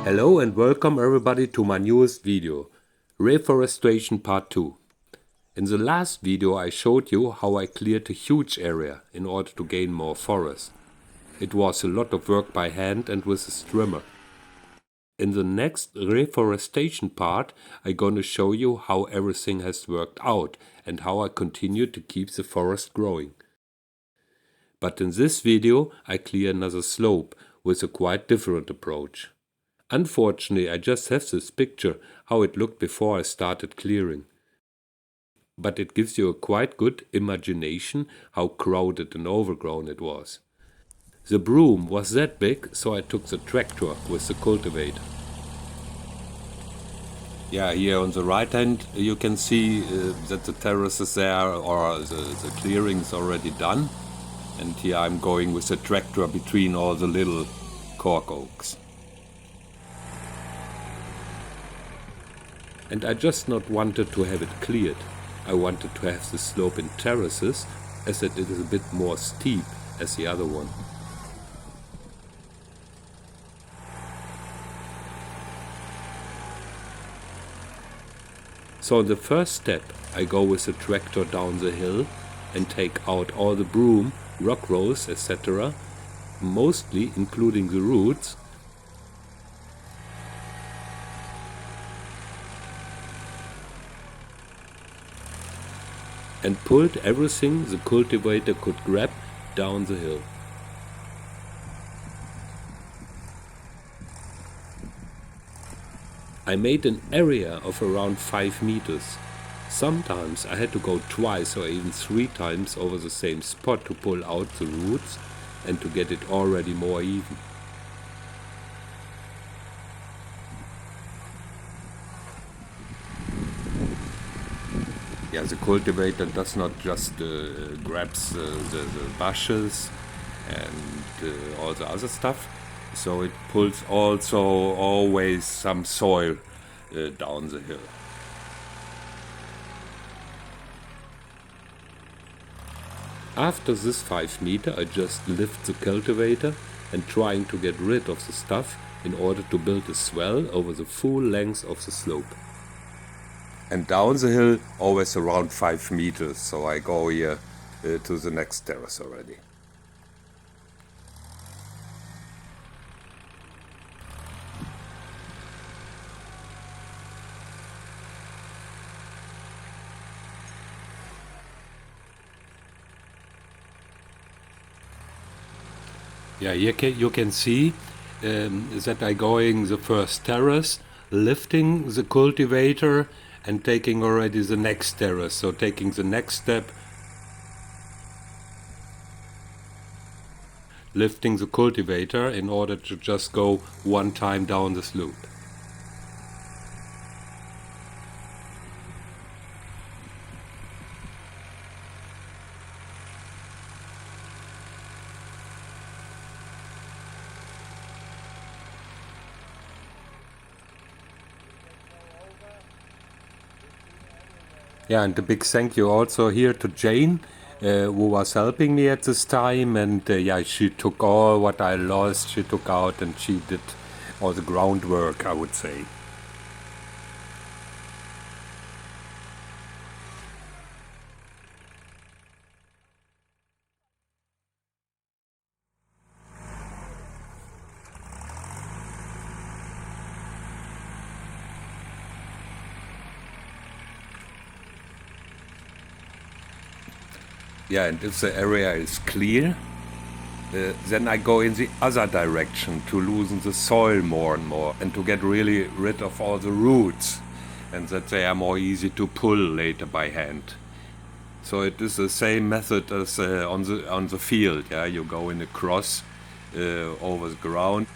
Hello and welcome everybody to my newest video, Reforestation Part 2. In the last video I showed you how I cleared a huge area in order to gain more forest. It was a lot of work by hand and with a trimmer. In the next reforestation part I'm gonna show you how everything has worked out and how I continue to keep the forest growing. But in this video I clear another slope with a quite different approach. Unfortunately, I just have this picture how it looked before I started clearing. But it gives you a quite good imagination how crowded and overgrown it was. The broom was that big, so I took the tractor with the cultivator. Yeah, here on the right hand you can see that the terrace is there, or the clearing is already done. And here I'm going with the tractor between all the little cork oaks. And I just not wanted to have it cleared. I wanted to have the slope in terraces, as it is a bit more steep as the other one. So in the first step I go with the tractor down the hill and take out all the broom, rock rows, etc., mostly including the roots, and pulled everything the cultivator could grab down the hill. I made an area of around 5 meters. Sometimes I had to go twice or even 3 times over the same spot to pull out the roots and to get it already more even. Yeah, the cultivator does not just grabs the bushes and all the other stuff, so it pulls also always some soil down the hill. After this 5 meter I just lift the cultivator and trying to get rid of the stuff in order to build a swell over the full length of the slope. And down the hill always around 5 meters, so I go here to the next terrace already. Yeah, here you can see that I going the first terrace, lifting the cultivator and taking already the next terrace, so taking the next step, lifting the cultivator in order to just go one time down the slope. Yeah, and a big thank you also here to Jane, who was helping me at this time, and yeah, she took all what I lost, she took out, and she did all the groundwork, I would say. Yeah, and if the area is clear, then I go in the other direction to loosen the soil more and more and to get really rid of all the roots, and that they are more easy to pull later by hand. So it is the same method as on the field. Yeah, you go in a cross over the ground.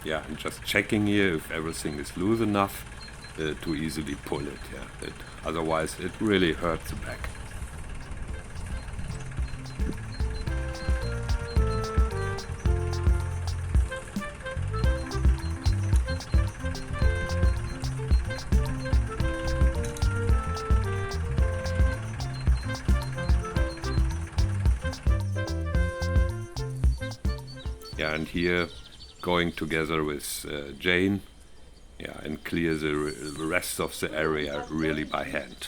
Yeah, I'm just checking here if everything is loose enough to easily pull it. Yeah, otherwise it really hurts the back. Yeah, and here going together with Jane, yeah, and clear the rest of the area really by hand.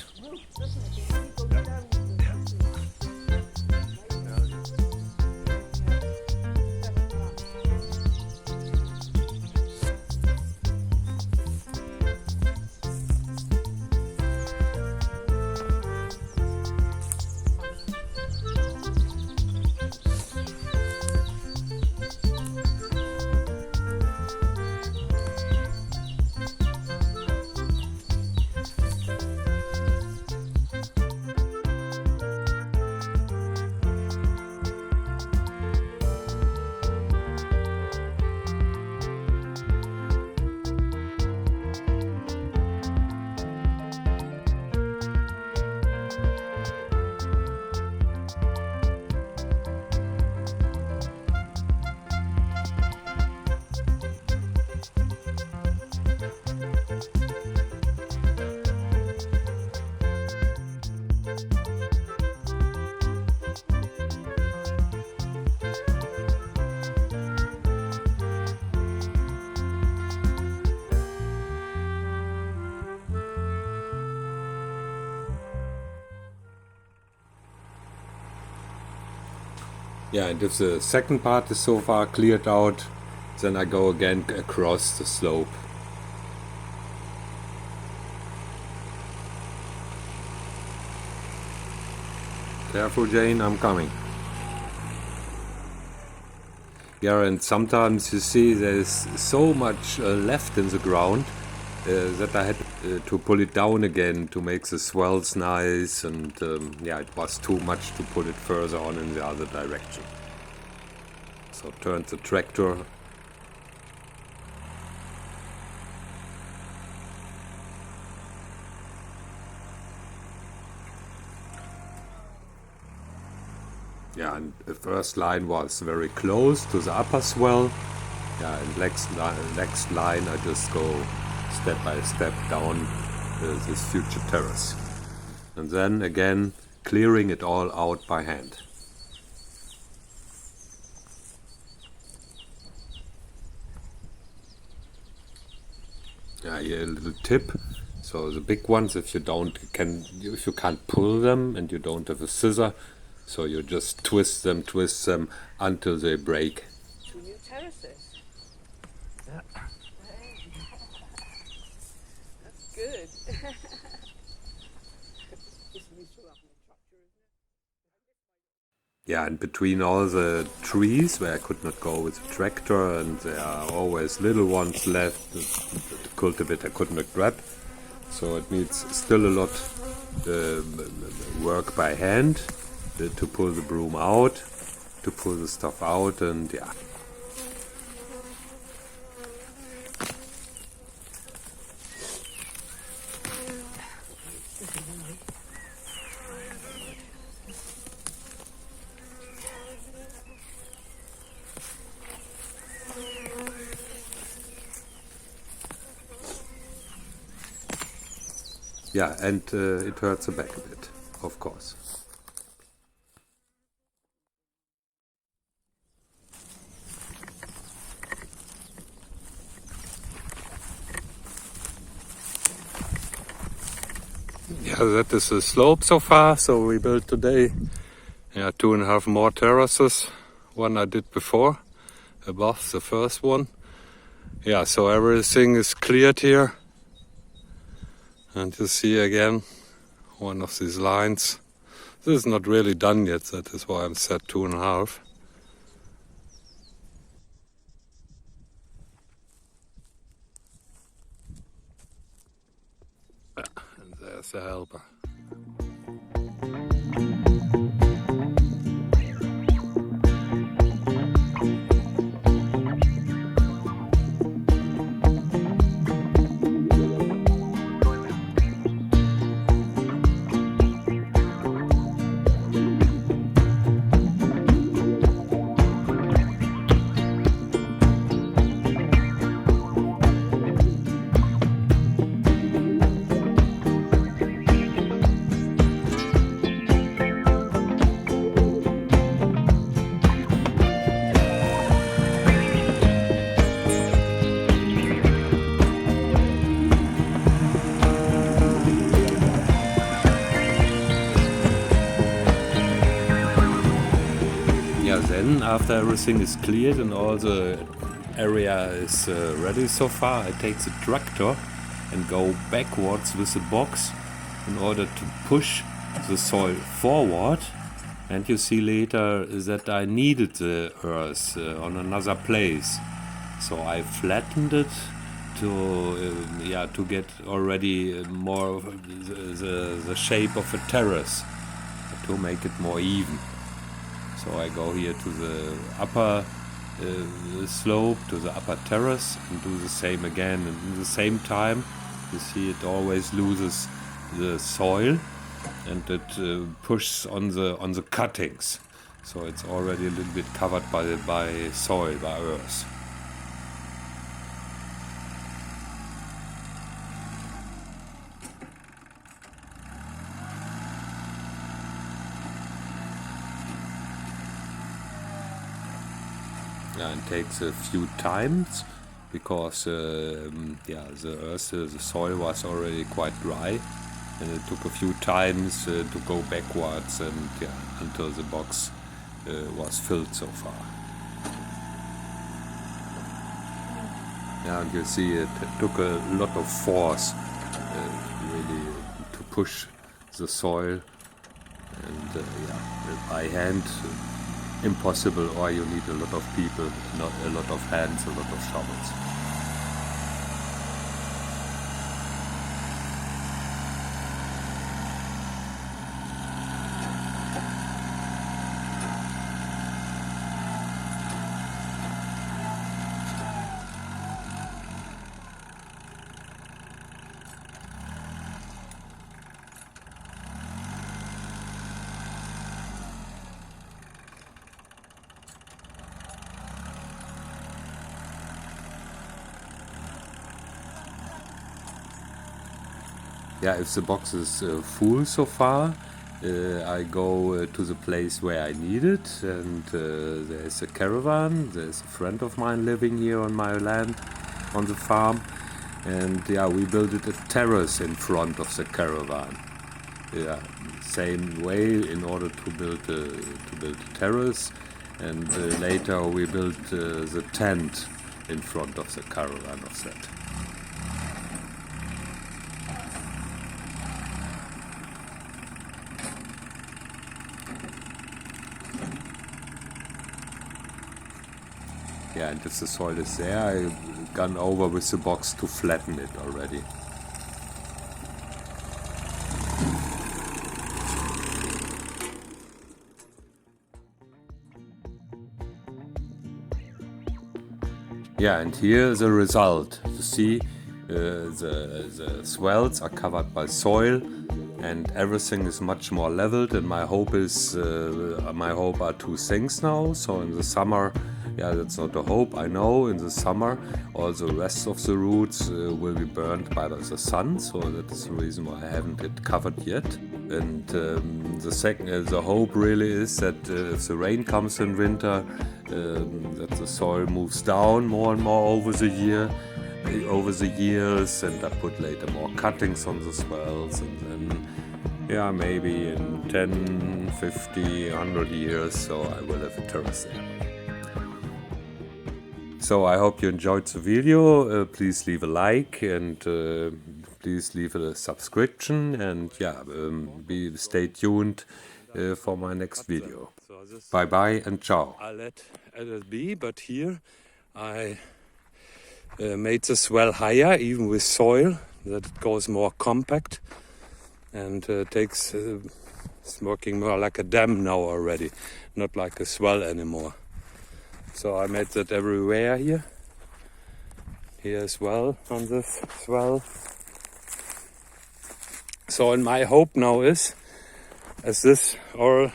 Yeah, and if the second part is so far cleared out, then I go again across the slope. Careful, Jane, I'm coming. Yeah, and sometimes you see there's so much left in the ground that I had to pull it down again to make the swells nice, and yeah, it was too much to pull it further on in the other direction. So turned the tractor. Yeah, and the first line was very close to the upper swell. Yeah, and next line I just go step by step down this future terrace. And then again clearing it all out by hand. Yeah, here a little tip. So the big ones, if you can't pull them and you don't have a scissor, so you just twist them until they break. 2 new terraces. Yeah. That's good. Yeah, and between all the trees where I could not go with the tractor, and there are always little ones left, the cultivator could not grab. So it needs still a lot work by hand to pull the broom out, to pull the stuff out, and yeah. Yeah, and it hurts the back a bit, of course. Yeah, that is the slope so far. So we built today 2.5 more terraces. One I did before, above the first one. Yeah, so everything is cleared here. And you see again one of these lines. This is not really done yet, that is why I'm set 2.5. Yeah, and there's the helper. Then after everything is cleared and all the area is ready so far, I take the tractor and go backwards with the box in order to push the soil forward. And you see later that I needed the earth on another place, so I flattened it to get already more the shape of a terrace, to make it more even. So I go here to the upper slope, to the upper terrace, and do the same again. And at the same time, you see it always loses the soil, and it pushes on the cuttings. So it's already a little bit covered by soil, by earth. Yeah, it takes a few times because the earth, the soil was already quite dry, and it took a few times to go backwards and until the box was filled so far. Yeah, and you see it took a lot of force really to push the soil, and by hand impossible, or you need a lot of people, not a lot of hands, a lot of shovels. Yeah, if the box is full so far, I go to the place where I need it, and there's a caravan. There's a friend of mine living here on my land, on the farm, and we built a terrace in front of the caravan. Yeah, same way in order to build a terrace, and later we built the tent in front of the caravan of that. Yeah, and if the soil is there, I've gone over with the box to flatten it already. Yeah, and here the result. You see, the swells are covered by soil, and everything is much more leveled. And my hope are two things now. So in the summer, that's not a hope, I know. In the summer, all the rest of the roots will be burned by the sun. So that is the reason why I haven't it covered yet. And the hope really is that if the rain comes in winter, that the soil moves down more and more over the years, and I put later more cuttings on the swells, and then maybe in 10, 50, 100 years, so I will have a terrace there. So I hope you enjoyed the video. Please leave a like, and please leave a subscription, and stay tuned for my next video. Bye bye and ciao. I let it be, but here I made the swell higher, even with soil, that it goes more compact, and it's working more like a dam now already, not like a swell anymore. So I made that everywhere here as well on this swell. So, and my hope now is, as this all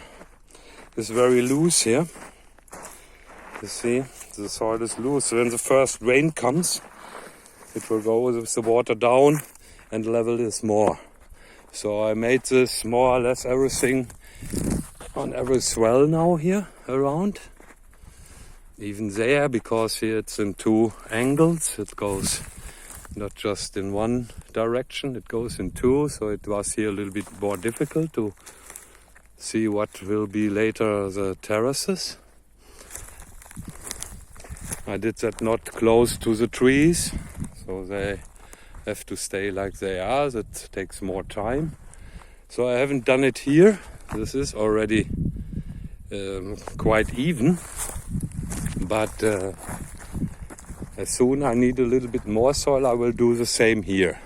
is very loose here, you see, the soil is loose. So when the first rain comes, it will go with the water down and level this more. So I made this more or less everything on every swell now here around. Even there, because here it's in two angles. It goes not just in one direction, it goes in two. So it was here a little bit more difficult to see what will be later the terraces. I did that not close to the trees, so they have to stay like they are. That takes more time. So I haven't done it here. This is already quite even, but as soon I need a little bit more soil, I will do the same here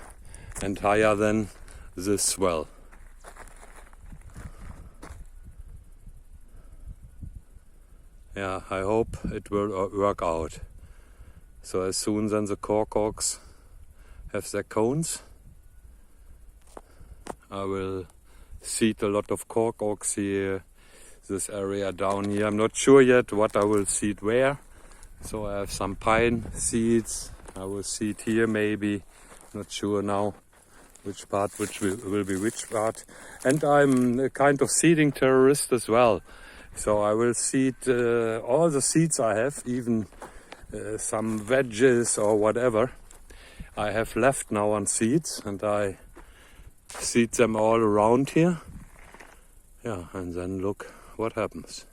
and higher than this swell. Yeah, I hope it will work out. So as soon as the cork have their cones, I will seed a lot of cork oaks here, this area down here. I'm not sure yet what I will seed where. So I have some pine seeds. I will seed here maybe. Not sure now which part will be which part. And I'm a kind of seeding terrorist as well. So I will seed all the seeds I have, even some veggies or whatever I have left now on seeds, and I seed them all around here. Yeah, and then look what happens.